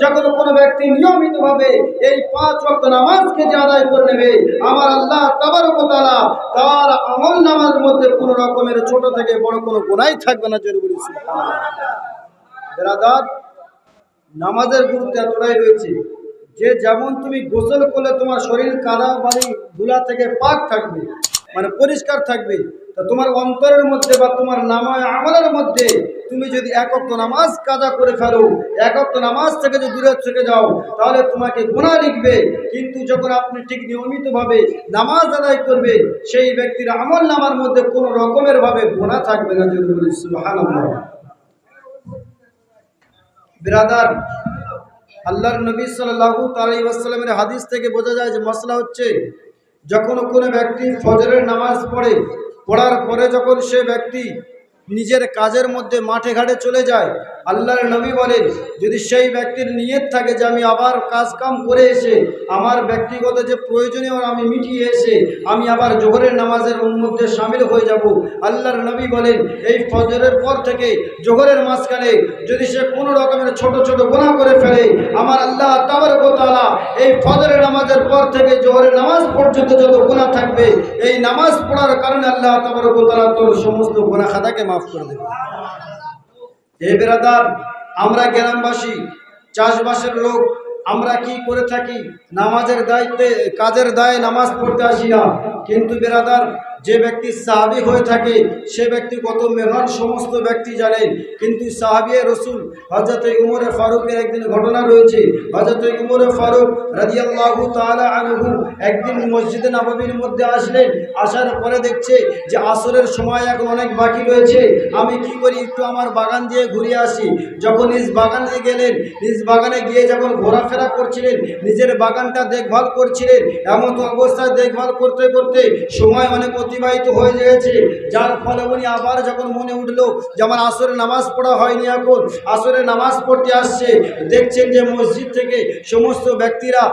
যখন কোনো ব্যক্তি নিয়মিতভাবে এই 5 ওয়াক্ত নামাজকে যে আদায় করে নেবে, আমার আল্লাহ তাবারক ওয়া তাআলা তার আমলনামার মধ্যে কোনো রকমের ছোট থেকে বড় কোনো গুনাহ থাকবে না। জোরে বলি সুবহানাল্লাহ। ব্রাদার, নামাজের গুরুত্ব এতটাই রয়েছে যে যেমন তুমি গোসল করলে তোমার শরীর কাদা বাড়ি ধুলা থেকে পাক থাকবে, মানে পরিষ্কার থাকবে, তা তোমার অন্তরের মধ্যে বা তোমার নামায় আমলের মধ্যে তুমি যদি এক ওয়াক্ত নামাজ কাজা করে ফেলো, এক ওয়াক্ত নামাজ থেকে যদি দূরে থেকে যাও, তাহলে তোমাকে গুনাহ লিখবে। কিন্তু যখন আপনি ঠিক নিয়মিতভাবে নামাজ আদায় করবে, সেই ব্যক্তির আমল নামার মধ্যে কোনো রকমের ভাবে গুনাহ থাকবে না। যদি বলি সুবহানাল্লাহ। ব্রাদার, আল্লাহর নবী সাল্লাল্লাহু আলাইহি ওয়াসাল্লামের হাদিস থেকে বোঝা যায় যে মশলা হচ্ছে, যখন কোনো ব্যক্তি ফজরের নামাজ পড়ার পরে যখন সে ব্যক্তি নিজের কাজের মধ্যে মাঠে ঘাটে চলে যায়, আল্লাহর নবী বলেন যদি সেই ব্যক্তির নিয়ত থাকে যে আমি আবার কাজ কাম করে এসে আমার ব্যক্তিগত যে প্রয়োজনীয় আমি মিটিয়ে এসে আমি আবার জোহরের নামাজের মধ্যে শামিল হয়ে যাব, আল্লাহর নবী বলেন এই ফজরের পর থেকে জোহরের মাঝখানে যদি সে কোনো রকমের ছোট ছোট গুনাহ করে ফেলে, আমার আল্লাহ তাবারক ওয়া তাআলা এই ফজরের নামাজের পর থেকে জোহরের নামাজ পর্যন্ত যত গুনাহ থাকবে, এই নামাজ পড়ার কারণে আল্লাহ তাবারক ওয়া তাআলা তোর সমস্ত গুনাহ খাতাকে মাফ করে দেবে। এই ব্রাদার, আমরা গ্রামবাসী চাষবাসের লোক, আমরা কি করে থাকি, নামাজের দায়িত্বে কাজের দায়ে নামাজ পড়তে আসি না। কিন্তু ব্রাদার, যে ব্যক্তি সাহাবী হয়ে থাকে সে ব্যক্তি কত মেহমান সমস্ত ব্যক্তি জানেন। কিন্তু সাহাবী রাসূল হযরত উমর ফারুকের একদিন ঘটনা রয়েছে। হযরত উমর ফারুক রাদিয়াল্লাহু তাআলা আনহু একদিন মসজিদে নববীর মধ্যে আসলেন। আসার পরে দেখছে যে আসরের সময় এখন অনেক বাকি রয়েছে, আমি কি করি একটু আমার বাগান দিয়ে ঘুরে আসি। যখন নিজ বাগানে গেলেন, নিজ বাগানে গিয়ে যখন ঘোরাফেরা করছিলেন, নিজের বাগানটা দেখভাল করছিলেন, এমন অবস্থায় দেখভাল করতে করতে সময় অনেক অতিবাহিত হয়ে গেছে। যার ফলে উনি আবার যখন মনে উঠলো যে আমার আসরের নামাজ পড়া হয়নি, এখন আসরের নামাজ পড়তে আসছে, দেখছেন যে মসজিদ থেকে সমস্ত ব্যক্তিরা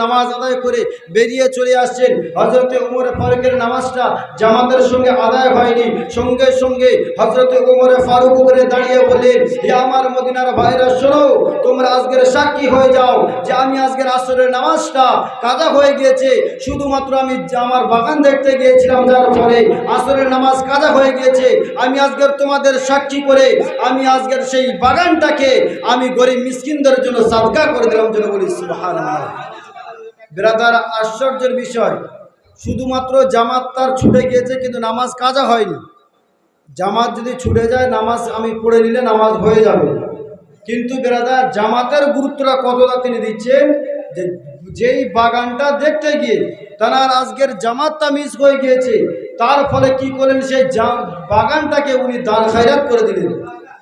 নামাজ আদায় করে বেরিয়ে চলে আসছেন। হযরত উমর ফারুকের নামাজটা জামাতের সঙ্গে আদায় হয়নি। সঙ্গে সঙ্গে হযরত উমর ফারুক উপরে দাঁড়িয়ে বললেন, হে আমার মদিনার ভাইরা, শোনো, তোমরা আজকের সাক্ষী হয়ে যাও যে আমি আজকের আসরের নামাজটা কাজা হয়ে গিয়েছে, শুধুমাত্র আমি আমার বাগান দেখতে গিয়েছিলাম, যার ফলে আসরের নামাজ কাজা হয়ে গিয়েছে। আমি আজকের তোমাদের সাক্ষী করে আমি আজকের সেই বাগানটাকে আমি গরিব মিসকিনদের জন্য সাদকা করে দিলাম। যেন বলি সুবহানাল্লাহ। ব্রাদার, আশ্চর্যের বিষয়, শুধুমাত্র জামাত তার ছুটে গিয়েছে কিন্তু নামাজ কাজা হয়নি। জামাত যদি ছুটে যায়, নামাজ আমি পড়ে নিলে নামাজ হয়ে যাবে। কিন্তু ব্রাদার, জামাতের গুরুত্বটা কতটা তিনি দিচ্ছেন, যে যেই বাগানটা দেখতে গিয়ে তার আজকের জামাতটা মিস হয়ে গিয়েছে, তার ফলে কি করলেন, সেই বাগানটাকে উনি দান খায়রাত করে দিলেন।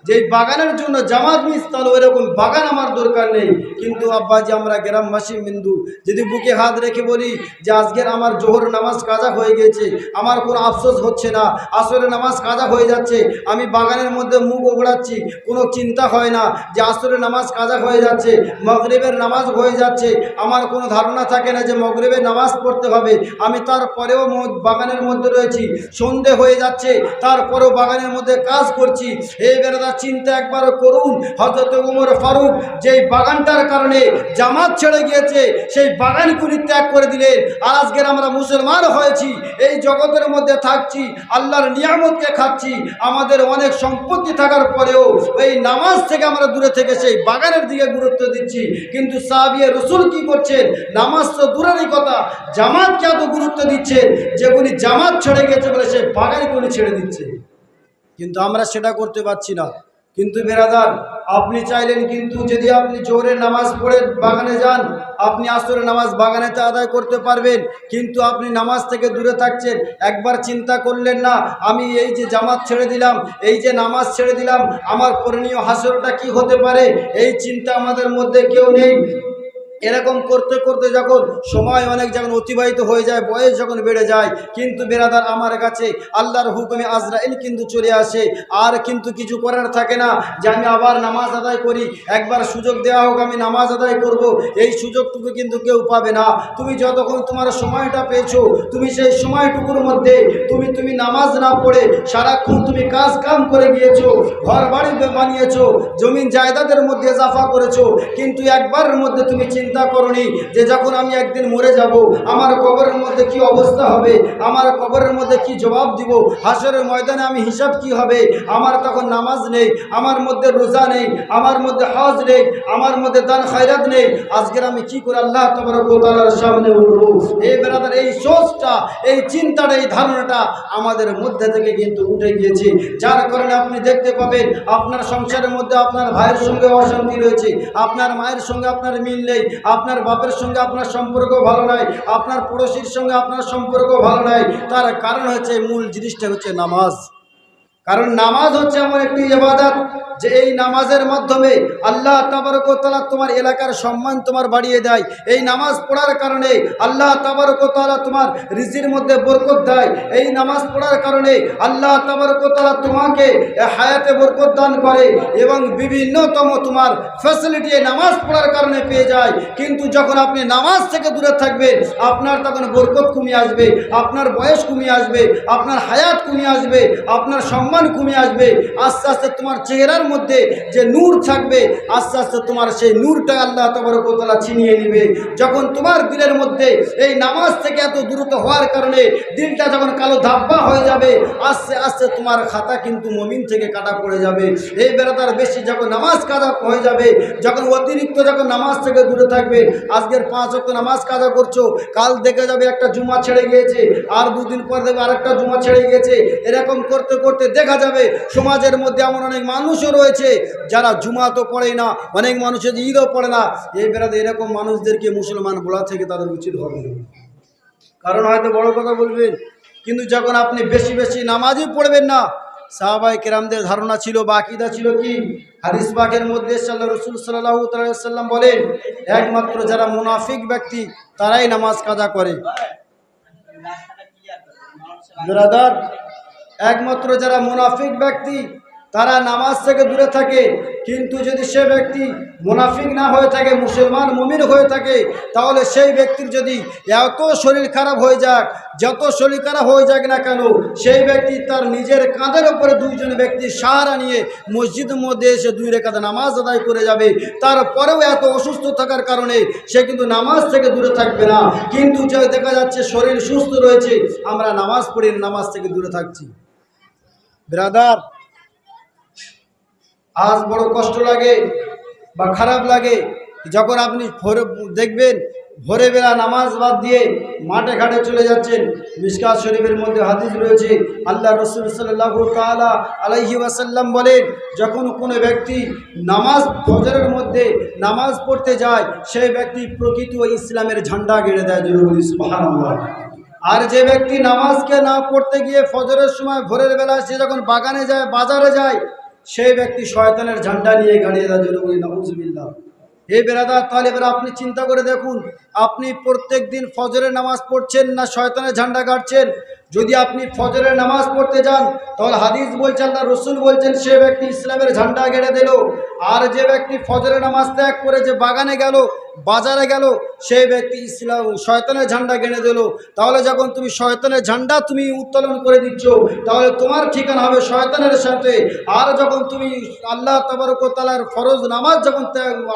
যে বাগানের জন্য জামাত মিস, তাহলে ওইরকম বাগান আমার দরকার নেই। কিন্তু আব্বাজি, আমরা গ্রামবাসী বিন্দু যদি বুকে হাত রেখে বলি যে আজকের আমার জোহর নামাজ কাজা হয়ে গেছে, আমার কোনো আফসোস হচ্ছে না, আসরের নামাজ কাজা হয়ে যাচ্ছে, আমি বাগানের মধ্যে মুখ ওগড়াচ্ছি, কোনো চিন্তা হয় না যে আসরের নামাজ কাজা হয়ে যাচ্ছে, মাগরিবের নামাজ হয়ে যাচ্ছে, আমার কোনো ধারণা থাকে না যে মাগরিবের নামাজ পড়তে হবে, আমি তারপরেও বাগানের মধ্যে রয়েছি, সন্ধে হয়ে যাচ্ছে, তারপরেও বাগানের মধ্যে কাজ করছি। এই বেড়া চিন্তা একবার করুন, হযরত উমর ফারুক যেই বাগানটার কারণে জামাত ছেড়ে গিয়েছে, সেই বাগানগুলি ত্যাগ করে দিলেন। আর আজকের আমরা মুসলমান হয়েছি, এই জগতের মধ্যে থাকছি, আল্লাহর নিয়ামতকে খাচ্ছি, আমাদের অনেক সম্পত্তি থাকার পরেও এই নামাজ থেকে আমরা দূরে থেকে সেই বাগানের দিকে গুরুত্ব দিচ্ছি। কিন্তু সাহাবী রাসূল কি করছেন, নামাজ তো দূরেরই কথা, জামাতকে এত গুরুত্ব দিচ্ছেন যেগুলি জামাত ছেড়ে গেছে বলে সেই বাগানগুলি ছেড়ে দিচ্ছে। কিন্তু আমরা সেটা করতে পারছি না। কিন্তু বেরাদার, আপনি চাইলেন, কিন্তু যদি আপনি জোহরের নামাজ পড়ে বাগানে যান, আপনি আসরের নামাজ বাগানেতে আদায় করতে পারবেন। কিন্তু আপনি নামাজ থেকে দূরে থাকছেন, একবার চিন্তা করলেন না আমি এই যে জামাত ছেড়ে দিলাম, এই যে নামাজ ছেড়ে দিলাম, আমার পরিণীয় হাসরটা কি হতে পারে, এই চিন্তা আমাদের মধ্যে কেউ নেই। এরকম করতে করতে যখন সময় অনেক যখন অতিবাহিত হয়ে যায়, বয়স যখন বেড়ে যায়, কিন্তু বেরাদার আমার কাছে আল্লাহর হুকুমে আজরাইল কিন্তু চলে আসে। আর কিন্তু কিছু করার থাকে না যে আমি আবার নামাজ আদায় করি, একবার সুযোগ দেওয়া হোক আমি নামাজ আদায় করব, এই সুযোগটুকু কিন্তু কেউ পাবে না। তুমি যতক্ষণ তোমার সময়টা পেয়েছো, তুমি সেই সময়টুকুর মধ্যে তুমি নামাজ না পড়ে সারাক্ষণ তুমি কাজ কাম করে গিয়েছো, ঘর বাড়ি বানিয়েছো, জমিন জায়দাদের মধ্যে ইজাফা করেছো, কিন্তু একবারের মধ্যে তুমি চিন্তা করনি যে যখন আমি একদিন মরে যাব আমার কবরের মধ্যে কি অবস্থা হবে, আমার কবরের মধ্যে কি জবাব দিব, হাসরের ময়দানে আমি হিসাব কি হবে। আমার তখন নামাজ নেই, আমার মধ্যে রোজা নেই, আমার মধ্যে হজ নেই, আমার মধ্যে দান খায়রাত নেই, আজকের আমি কি করে আল্লাহ তাবারক ওয়া তাআলার সামনে উঠবো। এই ব্রাদার, এই সোচটা, এই চিন্তাটা, এই ধারণাটা আমাদের মধ্যে থেকে কিন্তু উঠে গিয়েছে, যার কারণে আপনি দেখতে পাবেন আপনার সংসারের মধ্যে আপনার ভাইয়ের সঙ্গে অশান্তি রয়েছে, আপনার মায়ের সঙ্গে আপনার মিল নেই, আপনার বাপের সঙ্গে আপনার সম্পর্ক ভালো নাই, আপনার পড়োশির সঙ্গে আপনার সম্পর্ক ভালো নাই। তার কারণ হচ্ছে, মূল জিনিসটা হচ্ছে নামাজ। কারণ নামাজ হচ্ছে এমন একটি ইবাদত যে এই নামাজের মাধ্যমে আল্লাহ তাবারক ওয়া তাআলা তোমার এলাকার সম্মান তোমার বাড়িয়ে দেয়। এই নামাজ পড়ার কারণে আল্লাহ তাবারক ওয়া তাআলা তোমার রিজিকের মধ্যে বরকত দেয়। এই নামাজ পড়ার কারণে আল্লাহ তাবারক ওয়া তাআলা তোমাকে হায়াতে বরকত দান করে এবং বিভিন্নতম তোমার ফ্যাসিলিটি এই নামাজ পড়ার কারণে পেয়ে যায়। কিন্তু যখন আপনি নামাজ থেকে দূরে থাকবেন, আপনার তখন বরকত কমিয়ে আসবে, আপনার বয়স কমিয়ে আসবে, আপনার হায়াত কমিয়ে আসবে, আপনার সম্মান কমিয়ে আসবে। আস্তে আস্তে তোমার চেহারার মধ্যে যে নূর থাকবে, আস্তে আস্তে তোমার সেই নূরটা আল্লাহ তাবারক ওয়া তাআলা ছিনিয়ে নেবে। যখন তোমার দিলের মধ্যে এই নামাজ থেকে এত দূরত্ব হওয়ার কারণে দিলটা যখন কালো ধাব্বা হয়ে যাবে, আস্তে আস্তে তোমার খাতা কিন্তু মুমিন থেকে কাটা পড়ে যাবে। এই বেরাদার, বেশি যখন নামাজ কাজা হয়ে যাবে, যখন অতিরিক্ত যখন নামাজ থেকে দূরে থাকবে, আজকের 5 ওয়াক্ত নামাজ কাজা করছো, কাল দেখে যাবে একটা জুমা ছেড়ে গিয়েছে, আর 2 দিন পর দেখবে আরেকটা জুমা ছেড়ে গিয়েছে। এরকম করতে করতে দেখা যাবে সমাজের মধ্যে এমন অনেক মানুষও রয়েছে যারা জুমা তো পড়ে না, অনেক মানুষের ঈদও পড়ে না। এই বেরাদে এরকম মানুষদেরকে মুসলমান বলা থেকে তাদের উচিত হবে না। কারণ হয়তো বড় কথা বলবেন, কিন্তু যখন আপনি বেশি বেশি নামাজই পড়বেন না, সাহাবায়ে কেরামদের ধারণা ছিল বা আকীদা ছিল কি, হাদিস পাকের মধ্যে রাসূল সাল্লাল্লাহু আলাইহি ওয়াসাল্লাম বলেন, একমাত্র যারা মুনাফিক ব্যক্তি তারাই নামাজ কাজা করে। ব্রাদার, একমাত্র যারা মুনাফিক ব্যক্তি তারা নামাজ থেকে দূরে থাকে। কিন্তু যদি সে ব্যক্তি মুনাফিক না হয়ে থাকে, মুসলমান মুমিন হয়ে থাকে, তাহলে সেই ব্যক্তির যদি এত শরীর খারাপ হয়ে যাক, যত শরীর খারাপ হয়ে যাক না কেন, সেই ব্যক্তি তার নিজের কাঁধের উপরে 2 জন ব্যক্তির সাহারা নিয়ে মসজিদের মধ্যে এসে 2 রাকাত নামাজ আদায় করে যাবে। তারপরেও এত অসুস্থ থাকার কারণে সে কিন্তু নামাজ থেকে দূরে থাকবে না। কিন্তু যে দেখা যাচ্ছে শরীর সুস্থ রয়েছে, আমরা নামাজ পড়ি, নামাজ থেকে দূরে থাকছি। ব্রাদার, আজ বড় কষ্ট লাগে বা খারাপ লাগে যখন আপনি দেখবেন ভোরে বেলা নামাজ বাদ দিয়ে মাঠে ঘাটে চলে যাচ্ছেন। মিশকাত শরীফের মধ্যে হাদিস রয়েছে, আল্লাহ রাসূল সাল্লাল্লাহু তাআলা আলাইহি ওয়াসাল্লাম বলেন, যখন কোনো ব্যক্তি নামাজ ফজরের মধ্যে নামাজ পড়তে যায়, সেই ব্যক্তি প্রকৃত ইসলামের ঝান্ডা গেড়ে দেয়। সুবহানাল্লাহ। আর যে ব্যক্তি নামাজকে না পড়তে গিয়ে ফজরের সময় ভোরের বেলা সে যখন বাগানে যায়, বাজারে যায়, সেই ব্যক্তি শয়তানের ঝান্ডা নিয়ে গাড়িয়ে দেয়। নাউযুবিল্লাহ। হে বেরাদার, তাহলে এবার আপনি চিন্তা করে দেখুন, আপনি প্রত্যেক দিন ফজরের নামাজ পড়ছেন না শয়তানের ঝান্ডা গাড়ছেন? যদি আপনি ফজরের নামাজ পড়তে যান, তাহলে হাদিস বলছে, আল্লাহ রসুল বলছেন, সে ব্যক্তি ইসলামের ঝান্ডা গেড়ে দিল। আর যে ব্যক্তি ফজরের নামাজ ত্যাগ করে যে বাগানে গেল, বাজারে গেল, সেই ব্যক্তি ইসলাম শয়তানের ঝান্ডা গেড়ে দিল। তাহলে যখন তুমি শয়তানের ঝান্ডা তুমি উত্তোলন করে দিচ্ছ, তাহলে তোমার ঠিকানা হবে শয়তানের সাথে। আর যখন তুমি আল্লাহ তাবারক ওয়া তাআলার ফরজ নামাজ যখন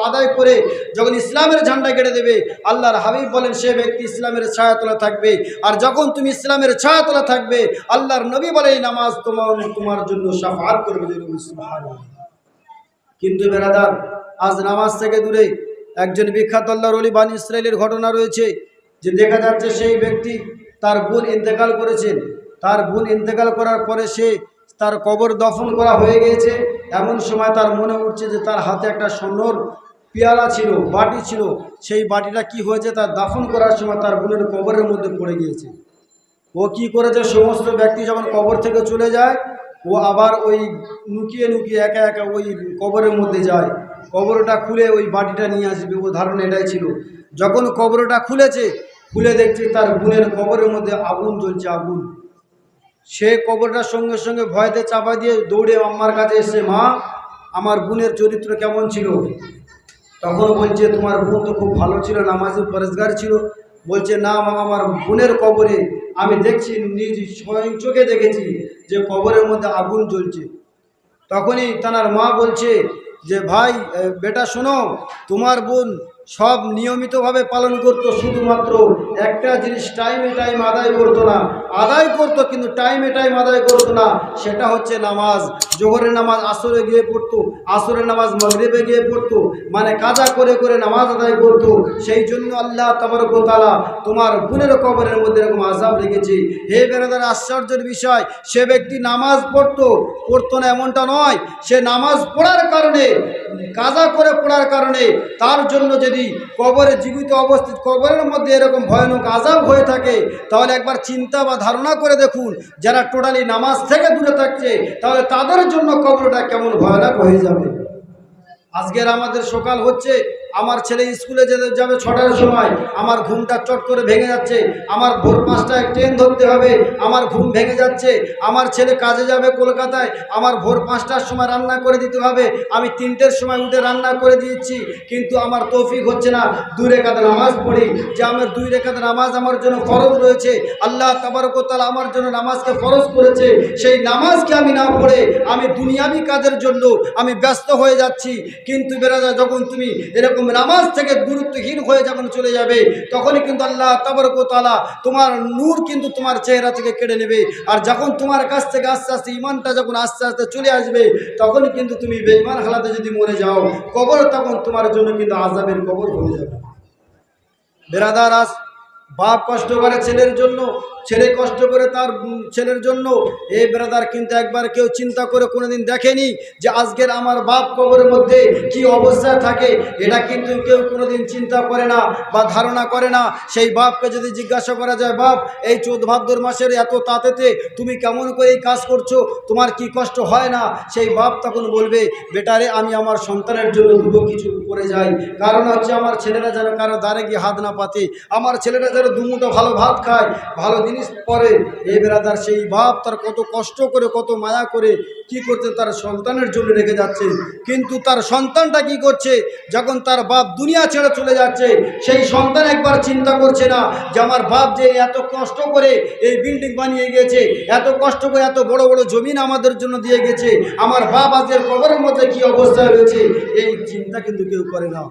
আদায় করে যখন ইসলামের ঝান্ডা গেড়ে দেবে, আল্লাহর হাবিব বলেন সে ব্যক্তি ইসলামের ছায়াতলা থাকবে। আর যখন তুমি ইসলামের ছায়াতলা থাকবে, আল্লাহর নবী বলে এই নামাজ তোমার জন্য শাফাআত করবে। সুবহানাল্লাহ। কিন্তু বেরাদার, আজ নামাজ থেকে দূরে একজন বিখ্যাত আল্লাহর ওলি বানি ইসরাইলের ঘটনা রয়েছে, যে দেখা যাচ্ছে সেই ব্যক্তি তার বোন ইন্তেকাল করেছেন। তার বোন ইন্তেকাল করার পরে তার কবর দফন করা হয়ে গিয়েছে। এমন সময় তার মনে উঠছে যে তার হাতে একটা স্বর্ণর পেয়ালা ছিল, বাটি ছিল, সেই বাটিটা কি হয়েছে, তার দাফন করার সময় তার বোনের কবরের মধ্যে পড়ে গিয়েছে। ও কি করেছে, সমস্ত ব্যক্তি যখন কবর থেকে চলে যায়, ও আবার ওই লুকিয়ে লুকিয়ে একা একা ওই কবরের মধ্যে যায়। কবরটা খুলে ওই বাটিটা নিয়ে আসবে, ও ধারণা এটাই ছিল। যখন কবরটা খুলেছে, খুলে দেখছে তার বোনের কবরের মধ্যে আগুন জ্বলছে, আগুন। সে কবরটার সঙ্গে সঙ্গে ভয়তে চাপা দিয়ে দৌড়ে আম্মার কাছে এসে, মা আমার বোনের চরিত্র কেমন ছিল? তখন বলছে তোমার বোন তো খুব ভালো ছিল, নামাজি পরেশগার ছিল। বলছে না মা, আমার বোনের কবরে আমি দেখছি, নিজ স্বয়ং চোখে দেখেছি যে কবরের মধ্যে আগুন জ্বলছে। তখনই তার মা বলছে যে ভাই বেটা শোনো, তোমার বোন সব নিয়মিতভাবে পালন করতো, শুধুমাত্র একটা জিনিস টাইমে টাইম আদায় করতো না, আদায় করতো কিন্তু টাইমে টাইম আদায় করতো না, সেটা হচ্ছে নামাজ। জোহরের নামাজ আসরে গিয়ে পড়তো, আসরের নামাজ মাগরিবে গিয়ে পড়তো, মানে কাজা করে করে নামাজ আদায় করতো। সেই জন্য আল্লাহ তাবারক ওয়া তাআলা তোমার বোনের কবরের মধ্যে এরকম আযাব রেখেছে। হে বেরাদার, আশ্চর্যের বিষয়, সে ব্যক্তি নামাজ পড়তো না এমনটা নয়, সে নামাজ পড়ার কারণে, কাজা করে পড়ার কারণে তার জন্য যদি কবরে জীবিত অবস্থিত কবরের মধ্যে এরকম ভয়ানক আযাব হয়ে থাকে, তাহলে একবার চিন্তা বা ধারণা করে দেখুন, যারা টোটালি নামাজ থেকে দূরে থাকছে, তাহলে তাদের জন্য কবরটা কেমন ভয়ানক হয়ে যাবে। আজকের আমাদের সকাল হচ্ছে, আমার ছেলে স্কুলে যাবে 6টার সময়, আমার ঘুমটা চট করে ভেঙে যাচ্ছে, আমার ভোর 5টায় ট্রেন ধরতে হবে, আমার ঘুম ভেঙে যাচ্ছে। আমার ছেলে কাজে যাবে কলকাতায়, আমার ভোর 5টার সময় রান্না করে দিতে হবে, আমি 3টের সময় উঠে রান্না করে দিয়েছি, কিন্তু আমার তৌফিক হচ্ছে না 2 রাকাত নামাজ পড়ি, যে আমার 2 রাকাত নামাজ আমার জন্য ফরজ রয়েছে। আল্লাহ তাবারক ওয়া তাআলা আমার জন্য নামাজকে ফরজ করেছে, সেই নামাজকে আমি না পড়ে আমি দুনিয়াবি কাজের জন্য আমি ব্যস্ত হয়ে যাচ্ছি। কিন্তু বেরাদা, যখন তুমি এরকম নামাজ থেকে গুরুত্বহীন হয়ে যখন চলে যাবে, তখনই কিন্তু আল্লাহ তাবারক ওয়া তাআলা তোমার নূর কিন্তু তোমার চেহারা থেকে কেড়ে নেবে। আর যখন তোমার কাছ থেকে আস্তে আস্তে ইমানটা যখন আস্তে আস্তে চলে আসবে, তখন কিন্তু তুমি বেঈমান হালাতে যদি মরে যাও, কবর তখন তোমার জন্য কিন্তু আযাবের কবর হয়ে যাবে। বেরাদার, আজ বাপ কষ্ট করে ছেলের জন্য, ছেলে কষ্ট করে তার ছেলের জন্য। এই ব্রাদার, কিন্তু একবার কেউ চিন্তা করে কোনোদিন দেখেনি যে আজকের আমার বাপ কবরের মধ্যে কি অবস্থায় থাকে? এটা কিন্তু কেউ কোনোদিন চিন্তা করে না বা ধারণা করে না। সেই বাপকে যদি জিজ্ঞাসা করা যায়, বাপ এই চৌদ্দ ভাদ্র মাসের এত তাতেতে তুমি কেমন করে এই কাজ করছো, তোমার কি কষ্ট হয় না? সেই বাপ তখন বলবে, বেটারে আমি আমার সন্তানের জন্য দুটো কিছু করে যাই, কারণ হচ্ছে আমার ছেলেরা যেন কারো দ্বারে গিয়ে হাত না পাতে, আমার ছেলেরা যেন দুমুঠো ভালো ভাত খায়, ভালো জিনিস পরে। এই বেরাদার, সেই বাপ তার কত কষ্ট করে, কত মায়া করে কি করতে তার সন্তানের জন্য রেখে যাচ্ছে, কিন্তু তার সন্তানটা কি করছে? যখন তার বাপ দুনিয়া ছেড়ে চলে যাচ্ছে, সেই সন্তান একবার চিন্তা করছে না যে আমার বাপ যে এত কষ্ট করে এই বিল্ডিং বানিয়ে গেছে, এত কষ্ট করে এত বড় বড় জমিন আমাদের জন্য দিয়ে গেছে, আমার বাপ আজকের কবরের মধ্যে কি অবস্থায় রয়েছে, এই চিন্তা কিন্তু কেউ করে না।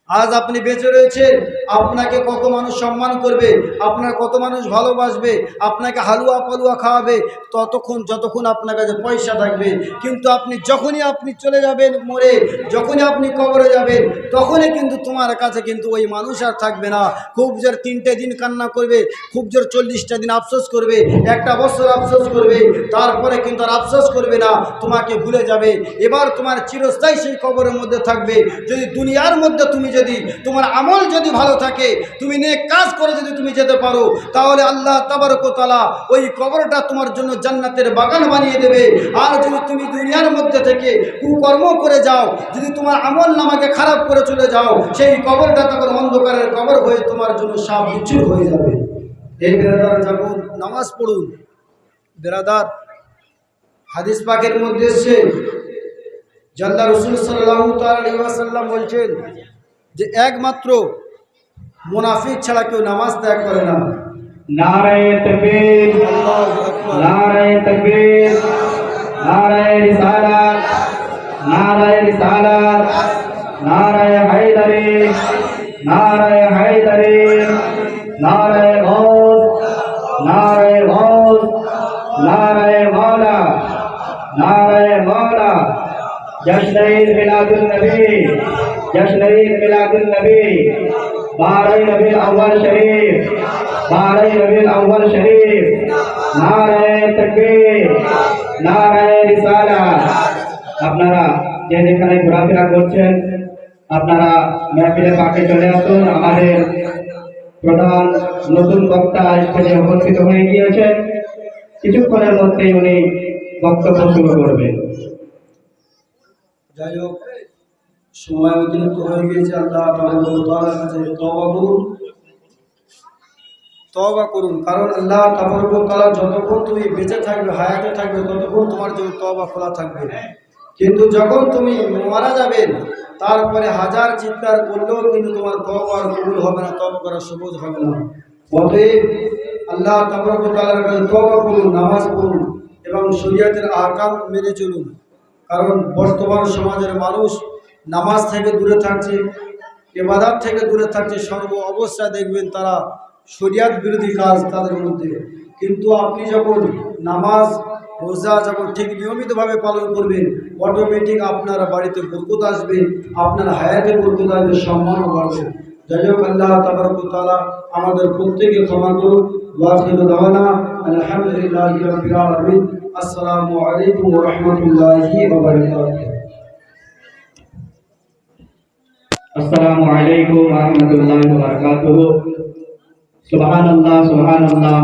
আজ আপনি বেঁচে রয়েছেন, আপনাকে কত মানুষ সম্মান করবে, আপনার কত মানুষ ভালোবাসবে, আপনাকে হালুয়া পালুয়া খাওয়াবে যতক্ষণ আপনার কাছে পয়সা থাকবে। কিন্তু যখনই আপনি চলে যাবেন মরে, যখনই আপনি কবরে যাবেন, তখনই কিন্তু তোমার কাছে কিন্তু ওই মানুষ আর থাকবে না। খুব জোর 3টে দিন কান্না করবে, খুব জোর 40টা দিন আফসোস করবে, 1টা বছর আফসোস করবে, তারপরে কিন্তু আর আফসোস করবে না, তোমাকে ভুলে যাবে। এবার তোমার চিরস্থায়ী সেই কবরের মধ্যে থাকবে। যদি দুনিয়ার মধ্যে তুমি যদি তোমার আমল যদি ভালো থাকে, তুমি নেক কাজ করে যদি তুমি যেতে পারো, তাহলে আল্লাহ তাবারক ওয়া তাআলা ওই কবরটা তোমার জন্য জান্নাতের বাগান বানিয়ে দেবে। আর যদি তুমি দুনিয়ার মধ্যে থেকে কুকর্ম করে যাও, যদি তোমার আমল নামাকে খারাপ করে চলে যাও, সেই কবরটা তখন অন্ধকারের কবর হয়ে তোমার জন্য সাপ বিচ্ছুর হয়ে যাবে। এই বেরাদার, যখন নামাজ পড়ুন বেরাদার, হাদিস পাকের মধ্যে এসেছে যে আল্লাহ রাসূল সাল্লাল্লাহু তাআলা আলাইহি ওয়াসাল্লাম বলছেন যে একমাত্র মুনাফিক ছাড়া কেউ নামাজ ত্যাগ করে না। নারায়ে তাকবীর, আল্লাহু আকবার, নারায়ে তাকবীর, নারায়ে রিসালাত, নারায়ে রিসালাত, নারায়ে হায়দারি, নারায়ে হায়দারি, নারায়ে গৌস, নারায়ে গৌস, নারায়ে মাওলা, নারায়ে মাওলা। जश्न मिलादुन नबी, जश्न मिलादुन नबी, 12 रबीउल अव्वल शरीफ, 12 रबीउल अव्वल शरीफ। नारे तकबीर, नारे रिसालात। আপনারা যে যেখানে ঘোরাফেরা করছেন, আপনারা মেহফিলে পাকে চলে আসুন। আমাদের প্রধান নতুন বক্তা স্টেজে উপস্থিত হয়ে গিয়েছেন, কিছুক্ষণের মধ্যেই উনি বক্তব্য শুরু করবেন। যাই হোক, সময় অতিরিক্ত হয়ে গিয়েছে। আল্লাহ তাআলার কাছে তওবা করুন, কারণ আল্লাহ তাআলা যতক্ষণ তুমি বেঁচে থাকবে, হায়াতে থাকবে, ততক্ষণ তোমার জন্য তওবা খোলা থাকবে। কিন্তু যখন তুমি মারা যাবে, তারপরে হাজার চিৎকার করলেও কিন্তু তোমার তওবা আর কবুল হবে না, তওবা করা সহজ হবে না। অতএব আল্লাহ তাআলার কাছে তওবা করুন, নামাজ পড়ুন এবং শরীয়তের আহকাম মেনে চলুন। কারণ বর্তমান সমাজের মানুষ নামাজ থেকে দূরে থাকছে, ইবাদত থেকে দূরে থাকছে, সর্ব অবস্থায় দেখবেন তারা শরিয়ত বিরোধী কাজ তাদের মধ্যে। কিন্তু আপনি যখন নামাজ রোজা যখন ঠিক নিয়মিতভাবে পালন করবেন, অটোমেটিক আপনার বাড়িতে বরকত আসবে, আপনার হায়াতে বরকত আসবে, সম্মানও বাড়বে। যাই হোক, আল্লাহ তাবারক ওয়া তাআলা আমাদের প্রত্যেককে ক্ষমা করুন। ওয়া আখিরু দাওয়ানা আলহামদুলিল্লাহি রাব্বিল আলামিন। আসসালামু আলাইকুম ওয়া রাহমাতুল্লাহি ওয়া বারাকাতুহু। আসসালামু আলাইকুম ওয়া রাহমাতুল্লাহি ওয়া বারাকাতুহু। সুবহানাল্লাহ, সুবহানাল্লাহ।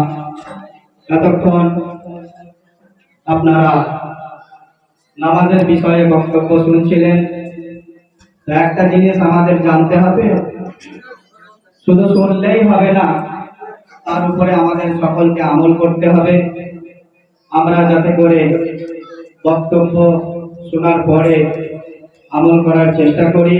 এতক্ষণ আপনারা নামাজের বিষয়ে বক্তব্য শুনছিলেন। একটা জিনিস আমাদের জানতে হবে, শুধু শুনলেই হবে না, তার উপরে আমাদের সকলকে আমল করতে হবে। আমরা যাতে করে বক্তব্য শোনার পরে আমল করার চেষ্টা করি।